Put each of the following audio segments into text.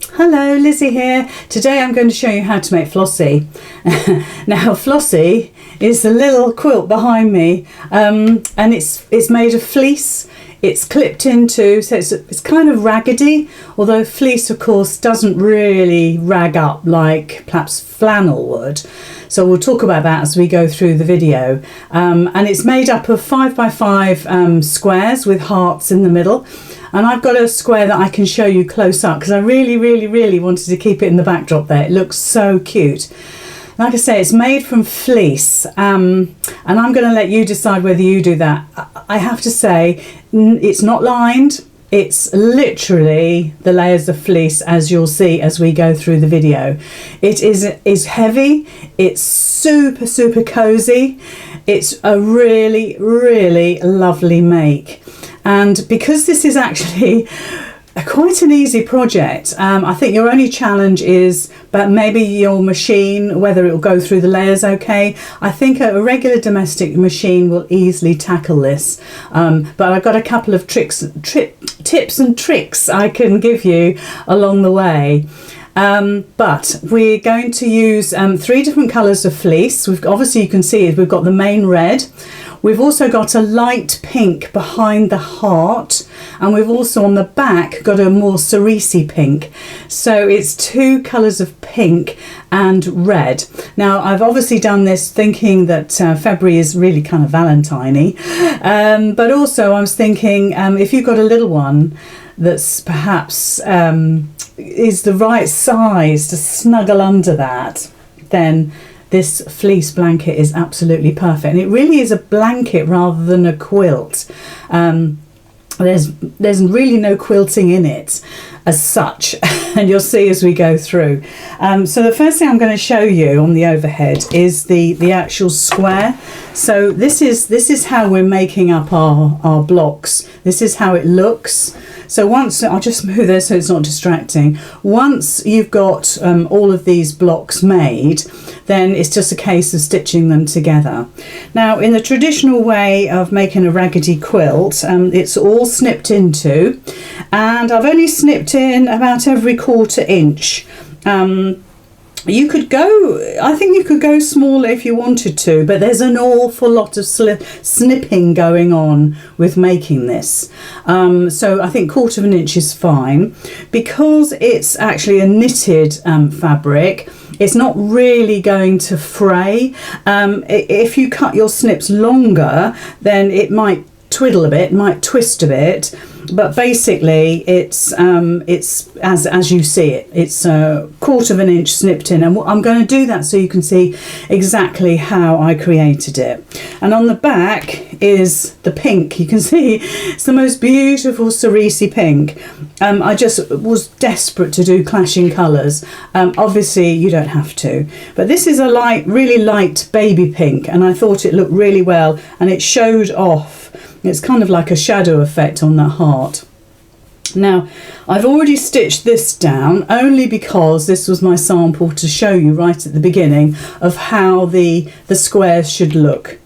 Hello, Lizzie here. Today I'm going to show you how to make Flossy. Now Flossy is the little quilt behind me, and it's made of fleece. It's clipped into, so it's kind of raggedy, although fleece of course doesn't really rag up like perhaps flannel would. So we'll talk about that as we go through the video. And it's made up of 5x5 squares with hearts in the middle. And I've got a square that I can show you close up because I really wanted to keep it in the backdrop there. It looks so cute. Like I say, it's made from fleece, and I'm going to let you decide whether you do that. I have to say, it's not lined. It's literally the layers of fleece, as you'll see as we go through the video. It is heavy. It's super cozy. It's a really lovely make. And because this is actually quite an easy project, I think your only challenge is but maybe your machine, whether it will go through the layers okay. I think a regular domestic machine will easily tackle this, but I've got a couple of tips and tricks I can give you along the way. But we're going to use 3 different colours of fleece. Obviously you can see we've got the main red. We've also got a light pink behind the heart, and we've also on the back got a more cerisi pink. So it's 2 colours of pink and red. Now I've obviously done this thinking that February is really kind of Valentine-y, but also I was thinking if you've got a little one that's perhaps is the right size to snuggle under that, then this fleece blanket is absolutely perfect. And it really is a blanket rather than a quilt. There's really no quilting in it as such, and you'll see as we go through. So the first thing I'm going to show you on the overhead is the actual square. So this is how we're making up our blocks. This is how it looks. So once, I'll just move this so it's not distracting. Once you've got all of these blocks made, then it's just a case of stitching them together. Now in the traditional way of making a raggedy quilt, it's all snipped into, and I've only snipped in about every 1/4 inch. You could go, I think you could go smaller if you wanted to, but there's an awful lot of snipping going on with making this. So I think 1/4 inch is fine. Because it's actually a knitted fabric, it's not really going to fray. If you cut your snips longer, then it might twiddle a bit, might twist a bit, but basically it's as you see it. It's a 1/4 inch snipped in, and I'm going to do that so you can see exactly how I created it. And on the back is the pink. You can see it's the most beautiful cerisi pink. I just was desperate to do clashing colours. Obviously you don't have to, but this is a really light baby pink, and I thought it looked really well, and it showed off. It's kind of like a shadow effect on that heart. Now I've already stitched this down only because this was my sample to show you right at the beginning of how the squares should look.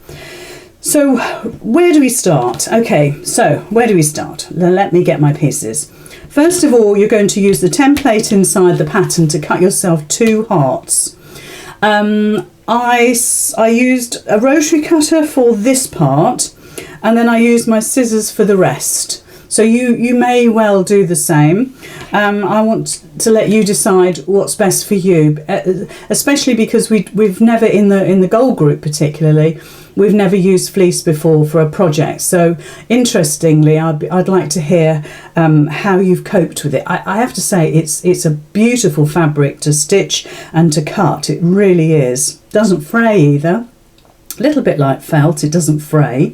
So where do we start? Okay, so where do we start? Let me get my pieces. First of all, you're going to use the template inside the pattern to cut yourself 2 hearts. I used a rotary cutter for this part, and then I used my scissors for the rest. So you may well do the same. I want to let you decide what's best for you, especially because we've never in the gold group particularly, we've never used fleece before for a project. So interestingly, I'd like to hear how you've coped with it. I have to say it's a beautiful fabric to stitch and to cut. It really is. Doesn't fray either. A little bit like felt, it doesn't fray.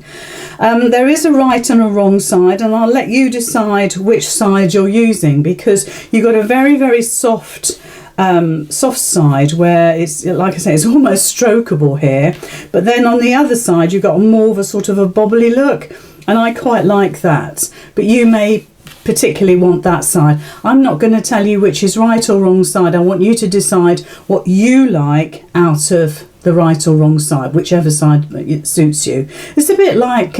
There is a right and a wrong side, and I'll let you decide which side you're using, because you've got a very soft side where it's, like I say, it's almost strokeable here, but then on the other side you've got more of a sort of a bobbly look, and I quite like that, but you may particularly want that side. I'm not going to tell you which is right or wrong side. I want you to decide what you like out of the right or wrong side, whichever side it suits you. It's a bit like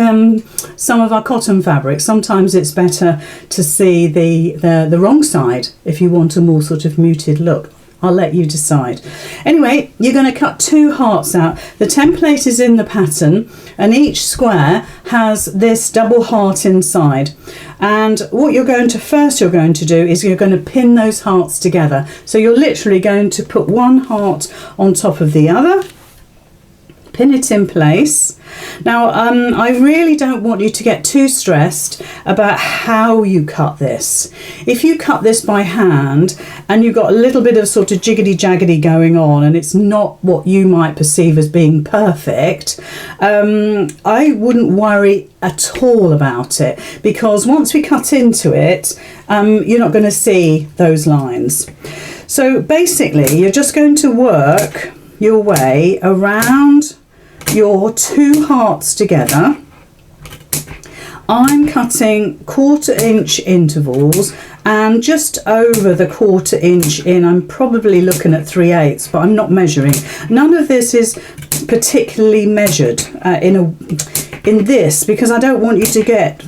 some of our cotton fabrics. Sometimes it's better to see the wrong side if you want a more sort of muted look. I'll let you decide. Anyway, you're going to cut 2 hearts out. The template is in the pattern, and each square has this double heart inside. And what you're going to do is you're going to pin those hearts together. So you're literally going to put one heart on top of the other, pin it in place. Now, I really don't want you to get too stressed about how you cut this. If you cut this by hand and you've got a little bit of sort of jiggity-jaggedy going on and it's not what you might perceive as being perfect, I wouldn't worry at all about it, because once we cut into it, you're not going to see those lines. So basically, you're just going to work your way around your 2 hearts together. I'm cutting 1/4 inch intervals, and just over the 1/4 inch in, I'm probably looking at 3/8, but I'm not measuring. None of this is particularly measured in this, because I don't want you to get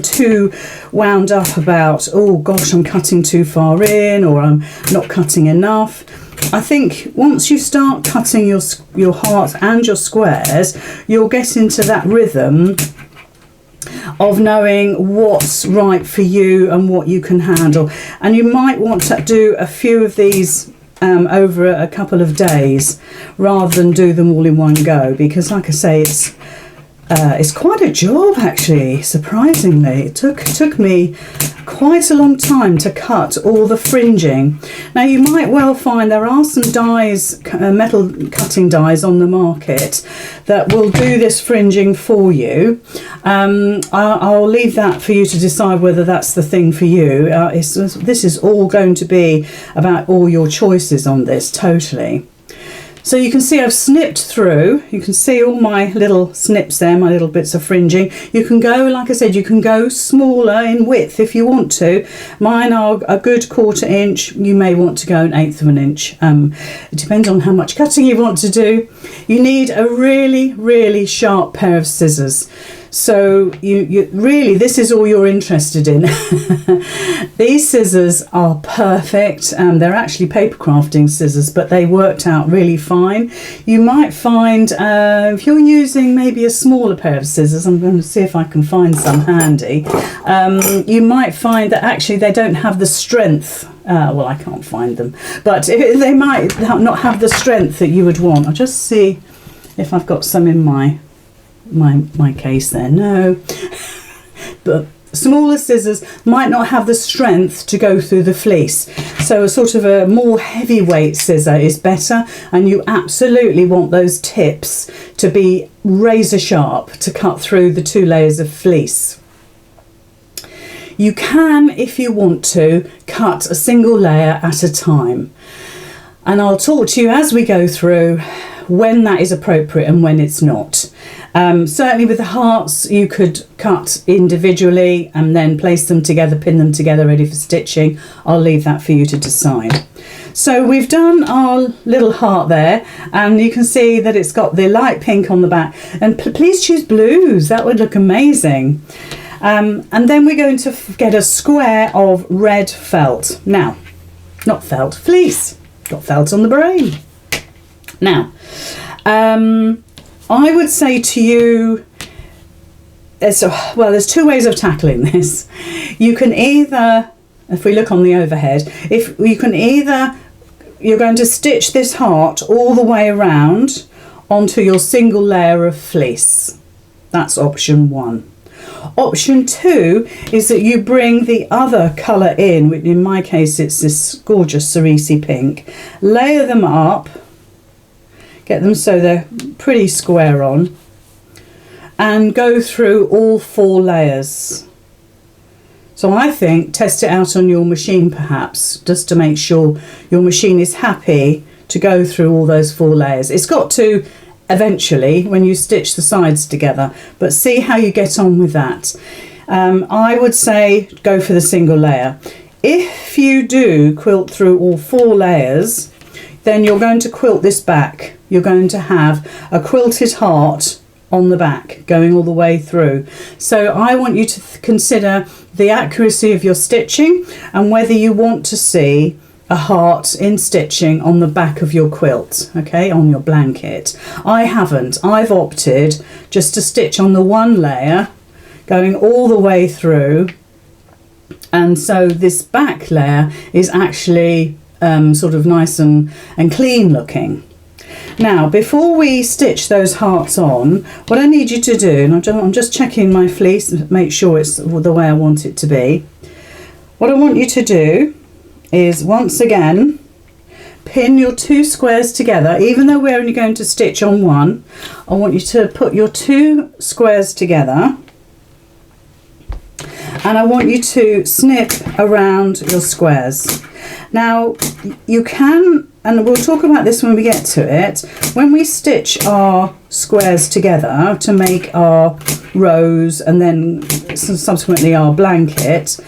too wound up about, oh gosh, I'm cutting too far in, or I'm not cutting enough. I think once you start cutting your hearts and your squares, you'll get into that rhythm of knowing what's right for you and what you can handle. And you might want to do a few of these over a couple of days rather than do them all in one go, because like I say, it's quite a job actually, surprisingly. It took me quite a long time to cut all the fringing. Now you might well find there are some dies, metal cutting dies on the market that will do this fringing for you. I'll leave that for you to decide whether that's the thing for you. This is all going to be about all your choices on this, totally. So you can see I've snipped through. You can see all my little snips there, my little bits of fringing. You can go, like I said, you can go smaller in width if you want to. Mine are a good 1/4 inch. You may want to go 1/8 inch. It depends on how much cutting you want to do. You need a really, really sharp pair of scissors. So you really, this is all you're interested in. These scissors are perfect. They're actually paper crafting scissors, but they worked out really fine. You might find if you're using maybe a smaller pair of scissors, I'm going to see if I can find some handy. You might find that actually they don't have the strength. Well, I can't find them, but they might not have the strength that you would want. I'll just see if I've got some in my case there. No. But smaller scissors might not have the strength to go through the fleece, so a sort of a more heavyweight scissor is better, and you absolutely want those tips to be razor sharp to cut through the 2 layers of fleece. You can, if you want to, cut a single layer at a time, and I'll talk to you as we go through when that is appropriate and when it's not. Certainly with the hearts, you could cut individually and then place them together, pin them together, ready for stitching. I'll leave that for you to decide. So we've done our little heart there, and you can see that it's got the light pink on the back, and please choose blues, that would look amazing. And then we're going to get a square of red felt. Now, not felt, fleece. Got felt on the brain. Now, I would say to you, there's 2 ways of tackling this. You can either, if we look on the overhead, you're going to stitch this heart all the way around onto your single layer of fleece. That's option 1. Option 2 is that you bring the other colour in, which in my case it's this gorgeous cerise pink, layer them up, get them so they're pretty square on, and go through all 4 layers. So I think test it out on your machine perhaps, just to make sure your machine is happy to go through all those 4 layers. It's got to eventually when you stitch the sides together, but see how you get on with that. I would say go for the single layer. If you do quilt through all 4 layers, then you're going to quilt this back. You're going to have a quilted heart on the back going all the way through. So I want you to consider the accuracy of your stitching and whether you want to see a heart in stitching on the back of your quilt, okay, on your blanket. I haven't. I've opted just to stitch on the one layer going all the way through, and so this back layer is actually sort of nice and clean looking. Now, before we stitch those hearts on, what I need you to do, and I'm just checking my fleece, make sure it's the way I want it to be. What I want you to do is, once again, pin your 2 squares together. Even though we're only going to stitch on one, I want you to put your 2 squares together, and I want you to snip around your squares. Now, you can, and we'll talk about this when we get to it, when we stitch our squares together to make our rose and then subsequently our blanket,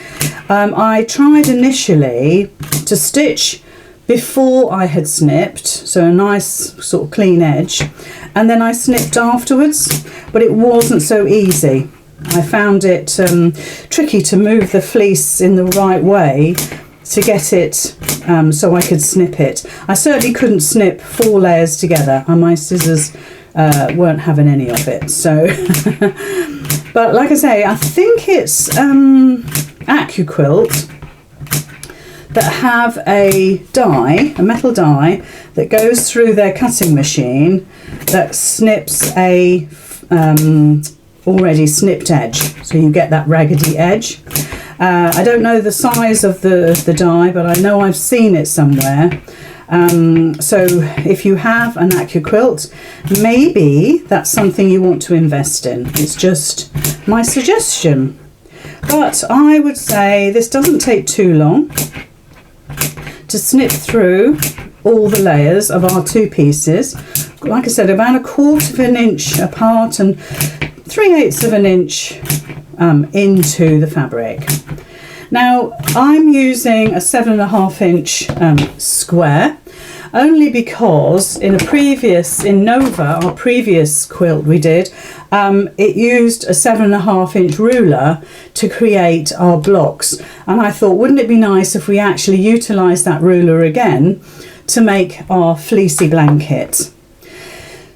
I tried initially to stitch before I had snipped, so a nice sort of clean edge, and then I snipped afterwards, but it wasn't so easy. I found it tricky to move the fleece in the right way to get it so I could snip it. I certainly couldn't snip 4 layers together, and my scissors weren't having any of it. So, but like I say, I think it's AccuQuilt that have a die, a metal die that goes through their cutting machine that snips a already snipped edge, so you get that raggedy edge. I don't know the size of the die, but I know I've seen it somewhere. So if you have an AccuQuilt, maybe that's something you want to invest in. It's just my suggestion. But I would say this doesn't take too long to snip through all the layers of our 2 pieces. Like I said, about 1/4 of an inch apart and 3/8 of an inch into the fabric. Now, I'm using a 7.5 inch square, only because in Nova, our previous quilt we did, it used a 7.5 inch ruler to create our blocks, and I thought, wouldn't it be nice if we actually utilised that ruler again to make our fleecy blanket.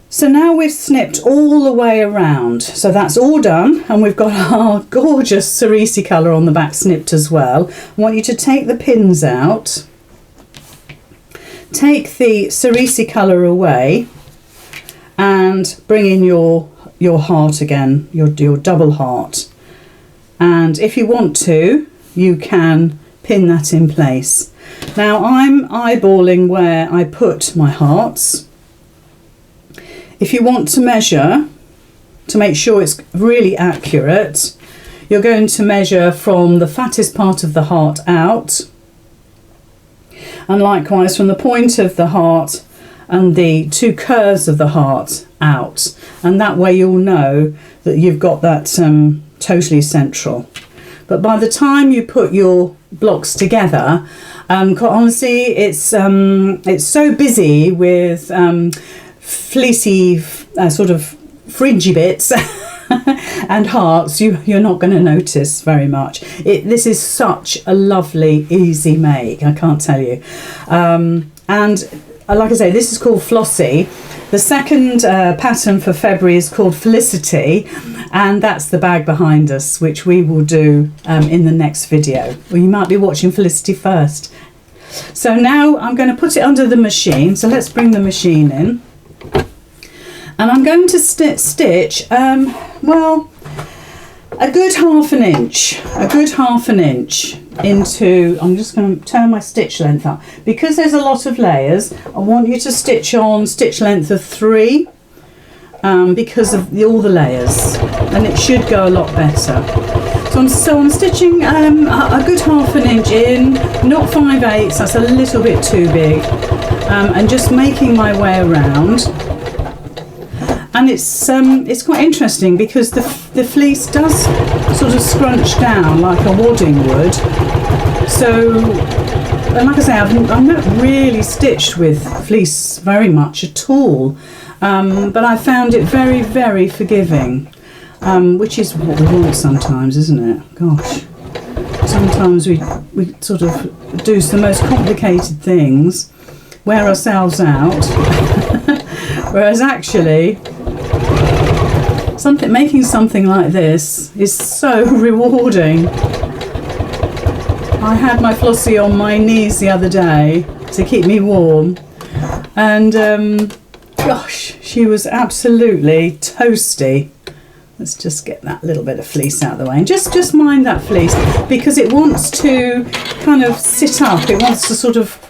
So now we've snipped all the way around, so that's all done, and we've got our gorgeous cerise colour on the back snipped as well. I want you to take the pins out, take the cerise colour away, and bring in your heart again, your double heart. And if you want to, you can pin that in place. Now I'm eyeballing where I put my hearts. If you want to measure, to make sure it's really accurate, you're going to measure from the fattest part of the heart out, and likewise from the point of the heart and the 2 curves of the heart out, and that way you'll know that you've got that totally central. But by the time you put your blocks together, quite honestly, it's so busy with fleecy sort of fringy bits and hearts, you're not going to notice very much. This is such a lovely, easy make, I can't tell you. And like I say, this is called Flossy. The second pattern for February is called Felicity, and that's the bag behind us, which we will do in the next video. Well, you might be watching Felicity first. So now I'm going to put it under the machine, so let's bring the machine in. And I'm going to stitch, well, a good half an inch into, I'm just going to turn my stitch length up. Because there's a lot of layers, I want you to stitch on stitch length of 3 because of all the layers, and it should go a lot better. So I'm stitching a good half an inch in, not 5/8, that's a little bit too big, and just making my way around. And it's quite interesting because the fleece does sort of scrunch down like a wadding would. So and like I say, I've not really stitched with fleece very much at all, but I found it very, very forgiving, which is what we want sometimes, isn't it? Gosh, sometimes we sort of do the most complicated things, wear ourselves out, whereas actually making something like this is so rewarding. I had my Flossy on my knees the other day to keep me warm, and gosh, she was absolutely toasty. Let's just get that little bit of fleece out of the way, and just mind that fleece, because it wants to kind of sit up. It wants to sort of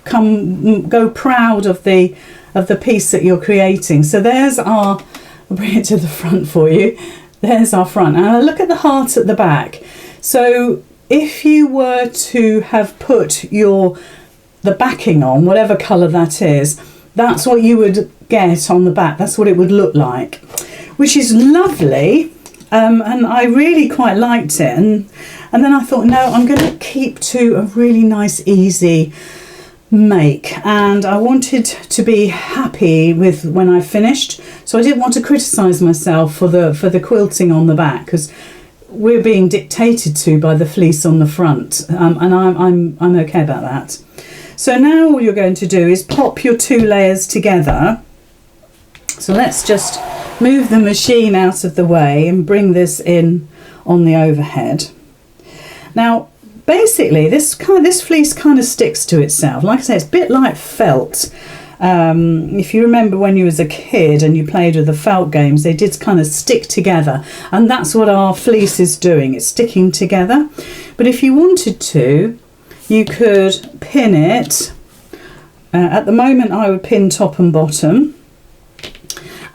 go proud of the piece that you're creating. So there's our, I'll bring it to the front for you. There's our front, and look at the heart at the back. So if you were to have put the backing on, whatever colour that is, that's what you would get on the back. That's what it would look like, which is lovely. And I really quite liked it, and then I thought, no, I'm going to keep to a really nice, easy make, and I wanted to be happy with when I finished, so I didn't want to criticise myself for the quilting on the back, because we're being dictated to by the fleece on the front, and I'm okay about that. So now all you're going to do is pop your 2 layers together. So let's just move the machine out of the way and bring this in on the overhead. Now basically this fleece kind of sticks to itself. Like I say, it's a bit like felt. If you remember when you was a kid and you played with the felt games, they did kind of stick together, and that's what our fleece is doing. It's sticking together. But if you wanted to, you could pin it. At the moment I would pin top and bottom,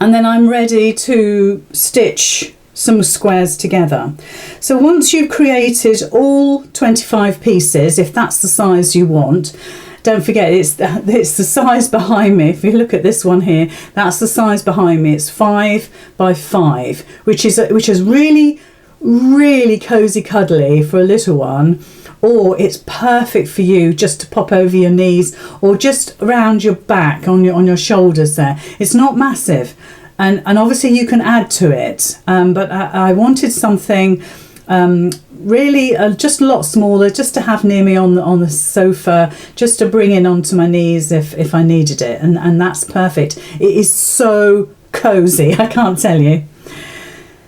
and then I'm ready to stitch some squares together. So once you've created all 25 pieces, if that's the size you want, don't forget it's the size behind me. If you look at this one here, that's the size behind me. It's 5 by 5, which is really, really cozy cuddly for a little one, or it's perfect for you just to pop over your knees or just around your back on your shoulders there. It's not massive, and obviously you can add to it, but I wanted something really just a lot smaller, just to have near me on the sofa, just to bring in onto my knees if I needed it, and that's perfect. It is so cozy, I can't tell you.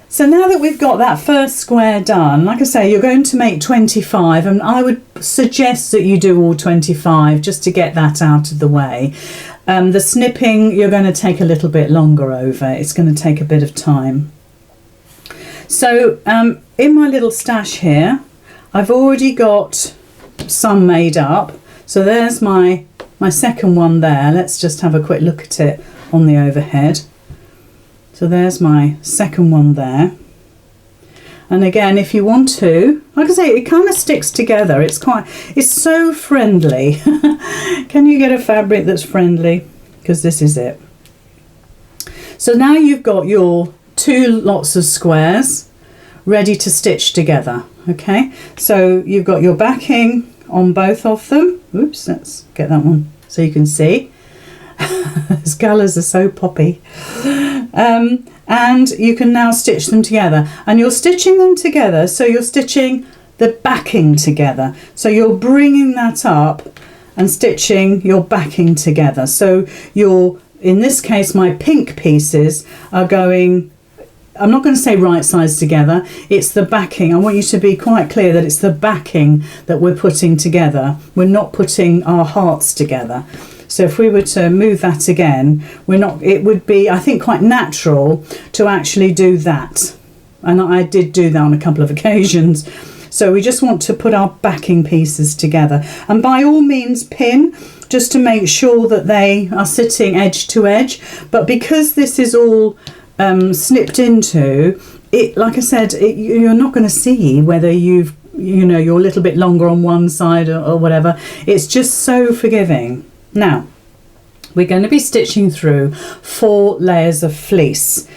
So now that we've got that first square done, like I say, you're going to make 25, and I would suggest that you do all 25 just to get that out of the way. The snipping, you're going to take a little bit longer over. It's going to take a bit of time. So in my little stash here, I've already got some made up. So there's my second one there. Let's just have a quick look at it on the overhead. So there's my second one there. And again, if you want to, like I say, it kind of sticks together. It's so friendly. Can you get a fabric that's friendly? Because this is it. So now you've got your 2 lots of squares ready to stitch together. Okay, so you've got your backing on both of them. Oops, let's get that one so you can see. Those colours are so poppy. And you can now stitch them together, and you're stitching them together, so you're stitching the backing together, so you're bringing that up and stitching your backing together. So in this case, my pink pieces are going, I'm not going to say right sides together, it's the backing. I want you to be quite clear that it's the backing that we're putting together. We're not putting our hearts together. So if we were to move that again, it would be, I think, quite natural to actually do that. And I did do that on a couple of occasions. So we just want to put our backing pieces together. And by all means pin, just to make sure that they are sitting edge to edge. But because this is all snipped into, it, like I said, you're not going to see whether you're a little bit longer on one side or whatever. It's just so forgiving. Now, we're going to be stitching through 4 layers of fleece.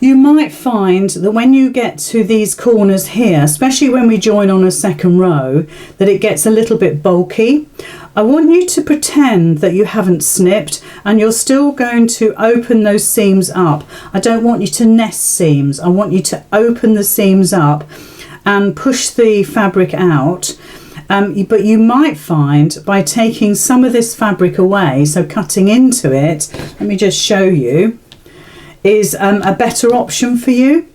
You might find that when you get to these corners here, especially when we join on a second row, that it gets a little bit bulky. I want you to pretend that you haven't snipped and you're still going to open those seams up. I don't want you to nest seams. I want you to open the seams up and push the fabric out. But you might find by taking some of this fabric away, so cutting into it, let me just show you, is a better option for you.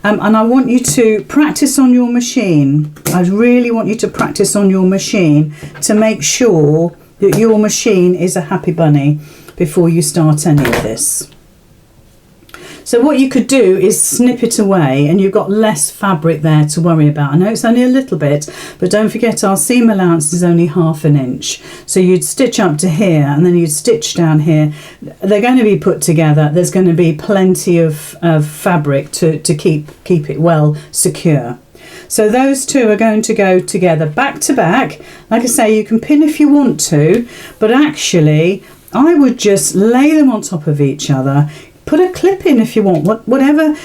And I want you to practice on your machine. I really want you to practice on your machine to make sure that your machine is a happy bunny before you start any of this. So what you could do is snip it away and you've got less fabric there to worry about. I know it's only a little bit, but don't forget our seam allowance is only 1/2 inch. So you'd stitch up to here and then you'd stitch down here. They're going to be put together. There's going to be plenty of fabric to keep it well secure. So those two are going to go together back to back. Like I say, you can pin if you want to, but actually I would just lay them on top of each other. Put a clip in if you want, whatever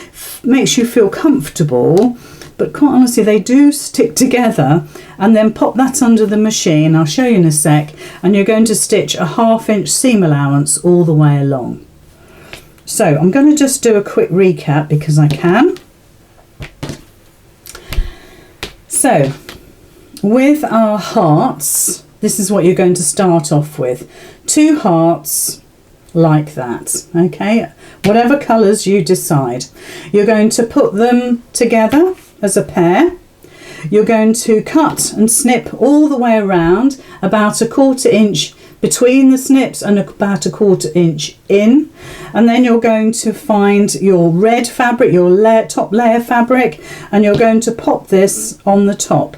makes you feel comfortable, but quite honestly they do stick together, and then pop that under the machine. I'll show you in a sec, and you're going to stitch a 1/2 inch seam allowance all the way along. So I'm going to just do a quick recap because I can. So with our hearts, this is what you're going to start off with. 2 hearts like that, okay, whatever colours you decide. You're going to put them together as a pair. You're going to cut and snip all the way around, about a 1/4 inch between the snips and about a 1/4 inch in, and then you're going to find your red fabric, your top layer fabric, and you're going to pop this on the top.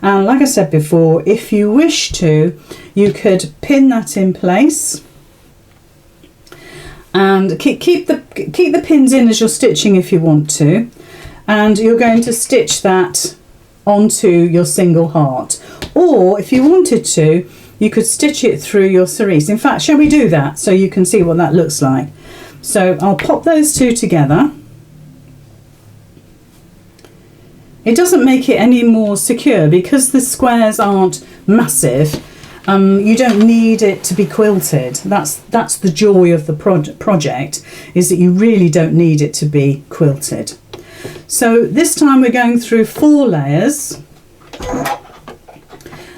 And like I said before, if you wish to, you could pin that in place and keep the pins in as you're stitching if you want to, and you're going to stitch that onto your single heart, or if you wanted to you could stitch it through your cerise. In fact, shall we do that so you can see what that looks like? So I'll pop those two together. It doesn't make it any more secure because the squares aren't massive. You don't need it to be quilted. That's the joy of the project, is that you really don't need it to be quilted. So this time we're going through 4 layers.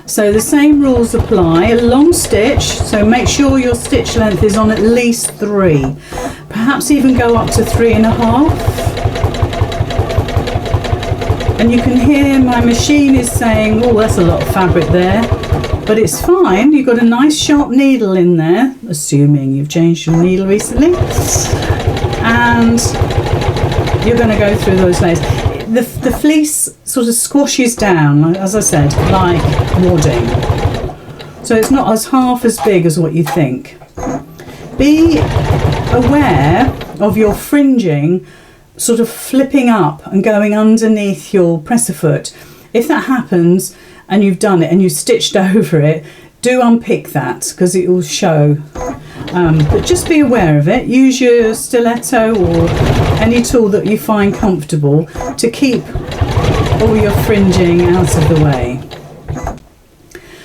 So the same rules apply. A long stitch, so make sure your stitch length is on at least 3. Perhaps even go up to 3.5. And you can hear my machine is saying, oh, that's a lot of fabric there. But it's fine, you've got a nice sharp needle in there, assuming you've changed your needle recently. And you're going to go through those layers. The fleece sort of squashes down, as I said, like wadding. So it's not half as big as what you think. Be aware of your fringing sort of flipping up and going underneath your presser foot. If that happens, and you've done it and you've stitched over it, do unpick that because it will show. But just be aware of it. Use your stiletto or any tool that you find comfortable to keep all your fringing out of the way.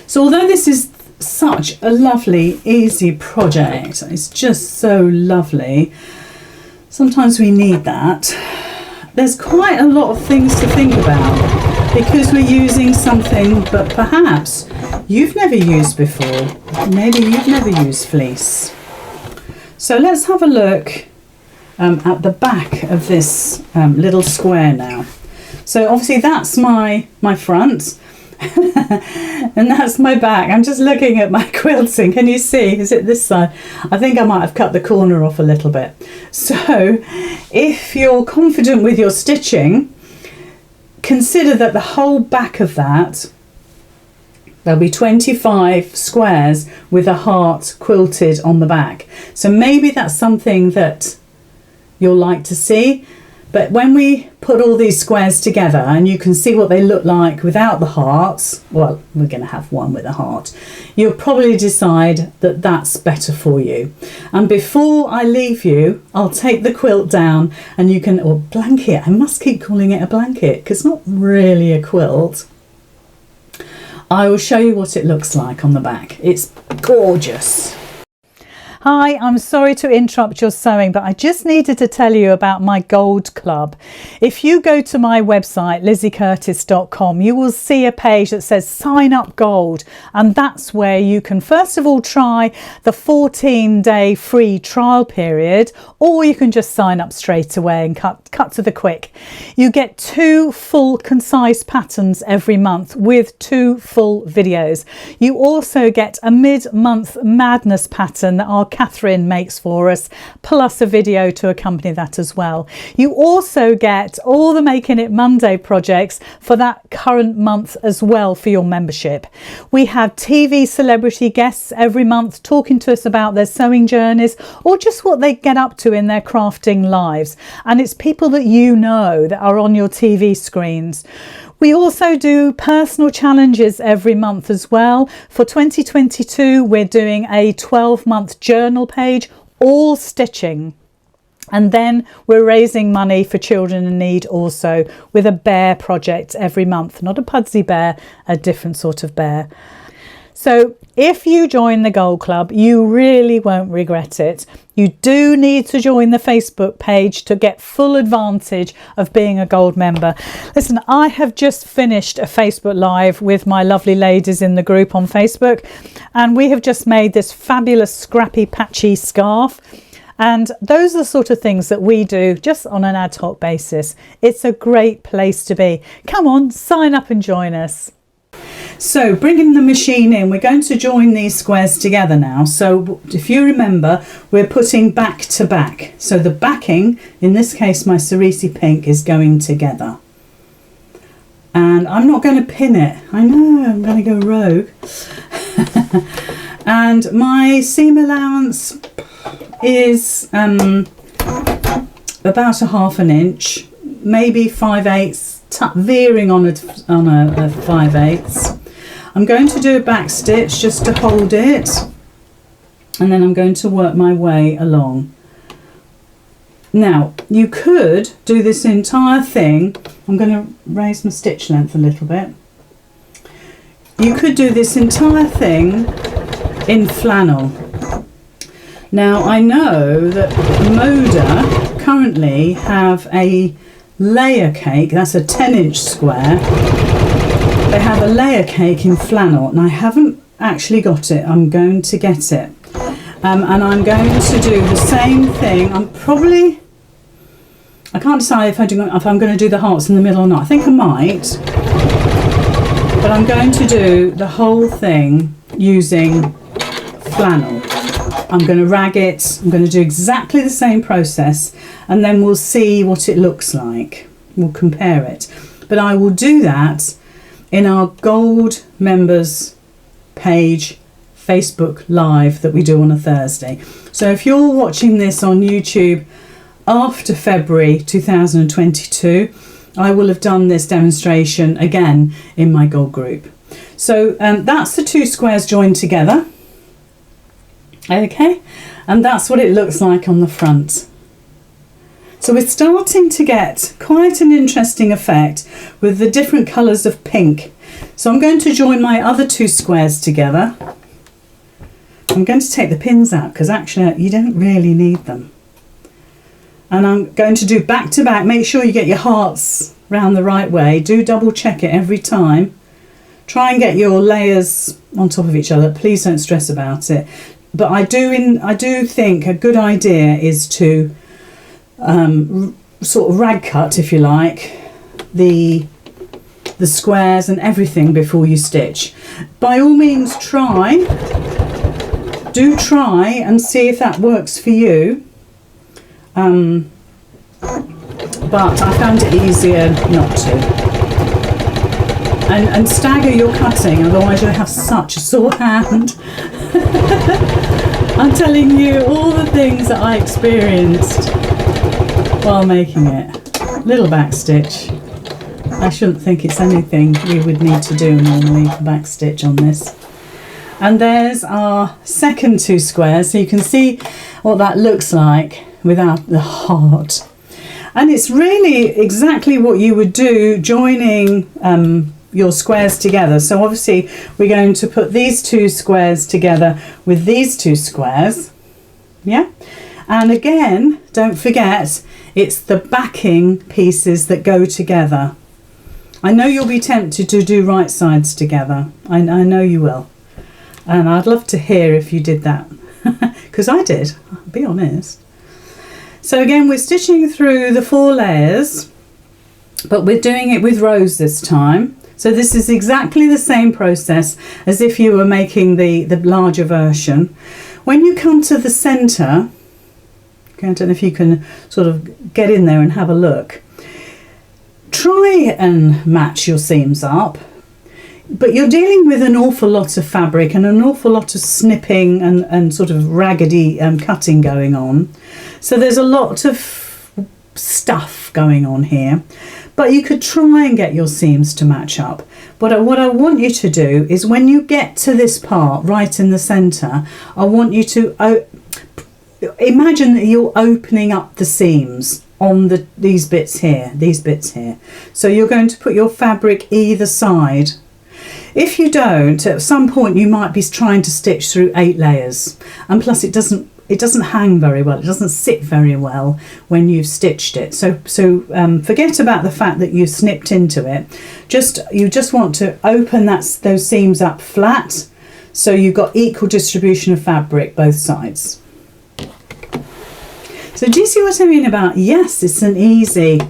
So although this is such a lovely, easy project, it's just so lovely, sometimes we need that. There's quite a lot of things to think about, because we're using something that perhaps you've never used before. Maybe you've never used fleece. So let's have a look at the back of this little square now. So obviously that's my front and that's my back. I'm just looking at my quilting. Can you see? Is it this side? I think I might have cut the corner off a little bit. So if you're confident with your stitching, consider that the whole back of that, there'll be 25 squares with a heart quilted on the back. So maybe that's something that you'll like to see. But when we put all these squares together, and you can see what they look like without the hearts, well, we're going to have one with a heart, you'll probably decide that that's better for you. And before I leave you, I'll take the quilt down, and you can, or blanket, I must keep calling it a blanket because it's not really a quilt. I will show you what it looks like on the back. It's gorgeous. Hi, I'm sorry to interrupt your sewing, but I just needed to tell you about my Gold Club. If you go to my website, lizzycurtis.com, you will see a page that says Sign Up Gold, and that's where you can first of all try the 14-day free trial period, or you can just sign up straight away and cut to the quick. You get 2 full concise patterns every month with 2 full videos. You also get a mid-month madness pattern that our Catherine makes for us, plus a video to accompany that as well. You also get all the Making It Monday projects for that current month as well for your membership. We have TV celebrity guests every month talking to us about their sewing journeys or just what they get up to in their crafting lives. And it's people that you know that are on your TV screens. We also do personal challenges every month as well. For 2022, we're doing a 12-month journal page, all stitching. And then we're raising money for children in need also with a bear project every month. Not a Pudsey bear, a different sort of bear. So if you join the Gold Club, you really won't regret it. You do need to join the Facebook page to get full advantage of being a Gold member. Listen, I have just finished a Facebook Live with my lovely ladies in the group on Facebook, and we have just made this fabulous scrappy patchy scarf. And those are the sort of things that we do just on an ad hoc basis. It's a great place to be. Come on, sign up and join us. So bringing the machine in, we're going to join these squares together now. So if you remember, we're putting back to back. So the backing, in this case my cerise pink, is going together. And I'm not going to pin it. I know, I'm going to go rogue. And my seam allowance is about a 1/2 inch, maybe 5/8, veering on a 5/8. I'm going to do a back stitch just to hold it, and then I'm going to work my way along. Now you could do this entire thing. I'm going to raise my stitch length a little bit. You could do this entire thing in flannel. Now I know that Moda currently have a layer cake, that's a 10-inch square. They have a layer cake in flannel, and I haven't actually got it. I'm going to get it, and I'm going to do the same thing. I can't decide if I'm going to do the hearts in the middle or not. I think I might, but I'm going to do the whole thing using flannel. I'm going to rag it. I'm going to do exactly the same process, and then we'll see what it looks like. We'll compare it. But I will do that in our Gold members page Facebook Live that we do on a Thursday. So if you're watching this on YouTube after February 2022, I will have done this demonstration again in my Gold group. So that's the 2 squares joined together. Okay, and that's what it looks like on the front. So we're starting to get quite an interesting effect with the different colours of pink. So I'm going to join my other 2 squares together. I'm going to take the pins out because actually you don't really need them. And I'm going to do back to back. Make sure you get your hearts round the right way. Do double check it every time. Try and get your layers on top of each other. Please don't stress about it. But I do think a good idea is to sort of rag cut, if you like, the squares and everything before you stitch. By all means do try and see if that works for you, but I found it easier not to. And stagger your cutting, otherwise you'll have such a sore hand. I'm telling you all the things that I experienced while making it. little back stitch. I shouldn't think it's anything we would need to do normally, back stitch on this. And there's our second 2 squares, so you can see what that looks like without the heart. And it's really exactly what you would do joining your squares together. So obviously we're going to put these 2 squares together with these 2 squares, yeah? And again, don't forget, it's the backing pieces that go together. I know you'll be tempted to do right sides together. I know you will. And I'd love to hear if you did that, because I did, I'll be honest. So again, we're stitching through the 4 layers, but we're doing it with rows this time. So this is exactly the same process as if you were making the larger version. When you come to the centre, okay, I don't know if you can sort of get in there and have a look. Try and match your seams up, but you're dealing with an awful lot of fabric and an awful lot of snipping and sort of raggedy cutting going on. So there's a lot of stuff going on here, but you could try and get your seams to match up. But what I want you to do is when you get to this part right in the centre, I want you to imagine that you're opening up the seams on these bits here. So you're going to put your fabric either side. If you don't, at some point you might be trying to stitch through 8 layers, and plus it doesn't hang very well, it doesn't sit very well when you've stitched it. So forget about the fact that you snipped into it. You just want to open those seams up flat, so you've got equal distribution of fabric both sides. So do you see what I mean about, yes, it's an easy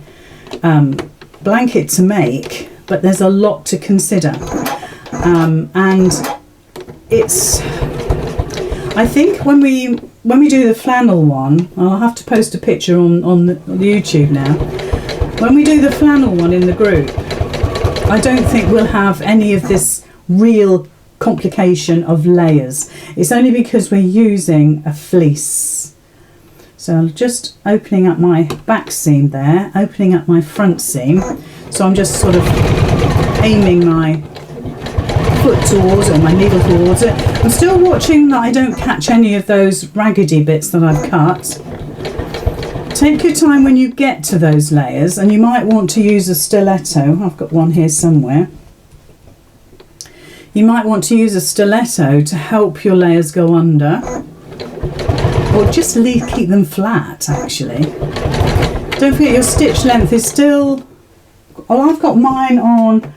blanket to make, but there's a lot to consider. And it's, I think when we do the flannel one, I'll have to post a picture on the YouTube now. When we do the flannel one in the group, I don't think we'll have any of this real complication of layers. It's only because we're using a fleece. So I'm just opening up my back seam there, opening up my front seam. So I'm just sort of aiming my foot towards it, or my needle towards it. I'm still watching that I don't catch any of those raggedy bits that I've cut. Take your time when you get to those layers, and you might want to use a stiletto. I've got one here somewhere. You might want to use a stiletto to help your layers go under, or just keep them flat actually. Don't forget your stitch length is still, well, I've got mine on,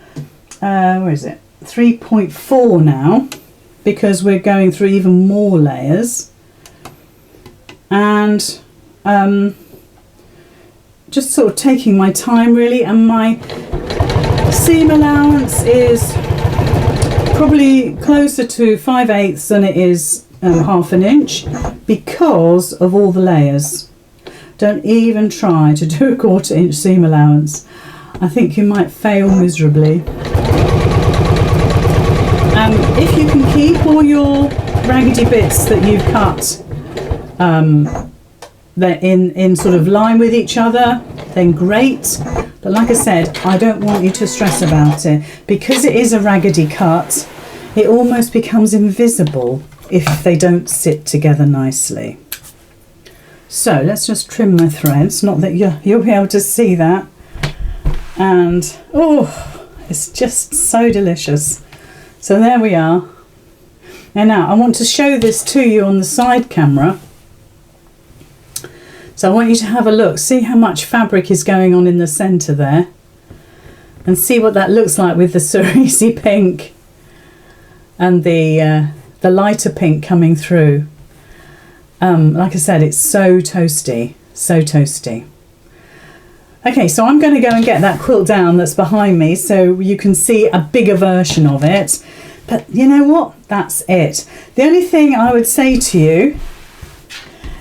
where is it? 3.4 now, because we're going through even more layers. And just sort of taking my time really, and my seam allowance is probably closer to 5/8 than it is ½ an inch, because of all the layers. Don't even try to do a 1/4 inch seam allowance. I think you might fail miserably. If you can keep all your raggedy bits that you've cut they're in sort of line with each other, then great. But like I said, I don't want you to stress about it, because it is a raggedy cut. It almost becomes invisible if they don't sit together nicely. So let's just trim my threads, not that you'll be able to see that. And oh, it's just so delicious. So there we are. And now I want to show this to you on the side camera. So I want you to have a look, see how much fabric is going on in the centre there, and see what that looks like with the cerise pink and the lighter pink coming through. Like I said, it's so toasty, so toasty. Okay, so I'm going to go and get that quilt down that's behind me so you can see a bigger version of it. But you know what? That's it. The only thing I would say to you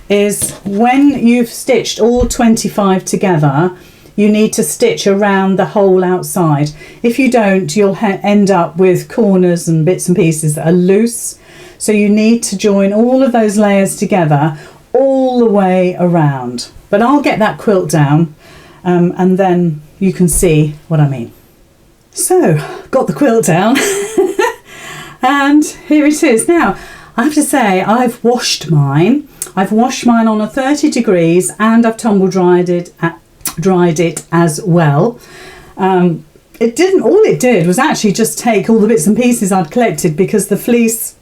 is when you've stitched all 25 together, you need to stitch around the whole outside. If you don't, you'll end up with corners and bits and pieces that are loose. So you need to join all of those layers together all the way around. But I'll get that quilt down and then you can see what I mean. So, got the quilt down and here it is. Now, I have to say I've washed mine. I've washed mine on a 30 degrees and I've tumble dried it as well. All it did was actually just take all the bits and pieces I'd collected, because the fleece,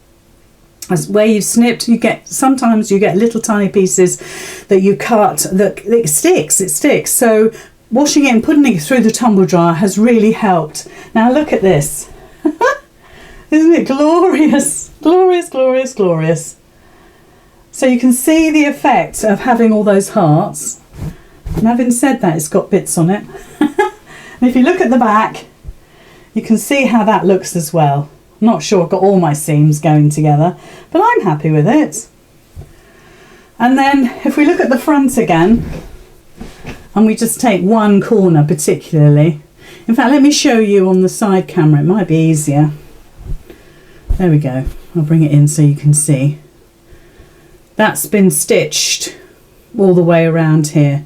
where you've snipped, sometimes you get little tiny pieces that you cut that it sticks. So washing it and putting it through the tumble dryer has really helped. Now look at this. Isn't it glorious? Glorious, glorious, glorious. So you can see the effect of having all those hearts. And having said that, it's got bits on it. And if you look at the back, you can see how that looks as well. I'm not sure I've got all my seams going together, but I'm happy with it. And then if we look at the front again, and we just take one corner particularly. In fact, let me show you on the side camera, it might be easier. There we go. I'll bring it in so you can see. That's been stitched all the way around here,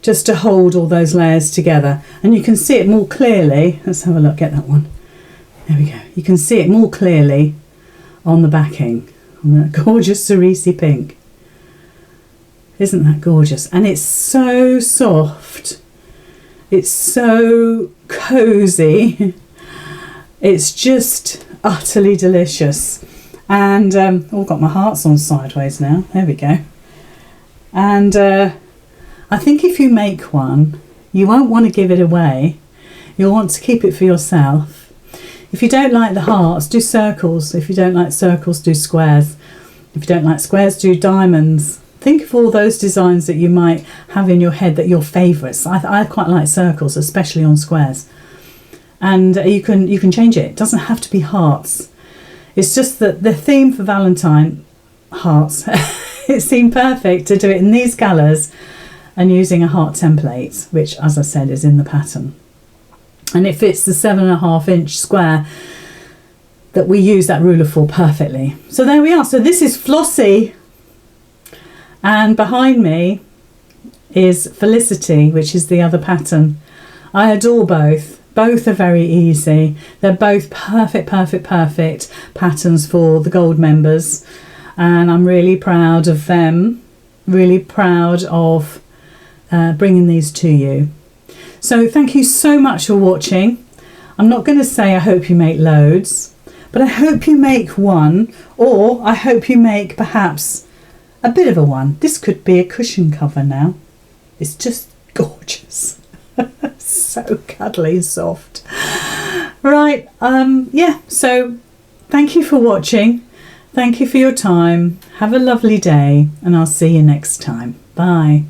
just to hold all those layers together. And you can see it more clearly. Let's have a look, get that one. There we go. You can see it more clearly on the backing, on that gorgeous cerise pink. Isn't that gorgeous? And it's so soft. It's so cozy. It's just utterly delicious. And got my hearts on sideways now. There we go. And I think if you make one, you won't want to give it away. You'll want to keep it for yourself. If you don't like the hearts, do circles. If you don't like circles, do squares. If you don't like squares, do diamonds. Think of all those designs that you might have in your head that are your favourites. I quite like circles, especially on squares. And you can change it. It doesn't have to be hearts. It's just that the theme for Valentine, hearts, it seemed perfect to do it in these colours and using a heart template, which, as I said, is in the pattern. And it fits the 7.5 inch square that we use that ruler for perfectly. So there we are. So this is Flossy, and behind me is Felicity, which is the other pattern. I adore both. Both are very easy. They're both perfect patterns for the gold members, and I'm really proud of them. Really proud of bringing these to you. So thank you so much for watching. I'm not going to say I hope you make loads, but I hope you make one, or I hope you make perhaps a bit of a one. This could be a cushion cover now. It's just gorgeous. So cuddly and soft. Right, yeah, so thank you for watching. Thank you for your time. Have a lovely day, and I'll see you next time. Bye.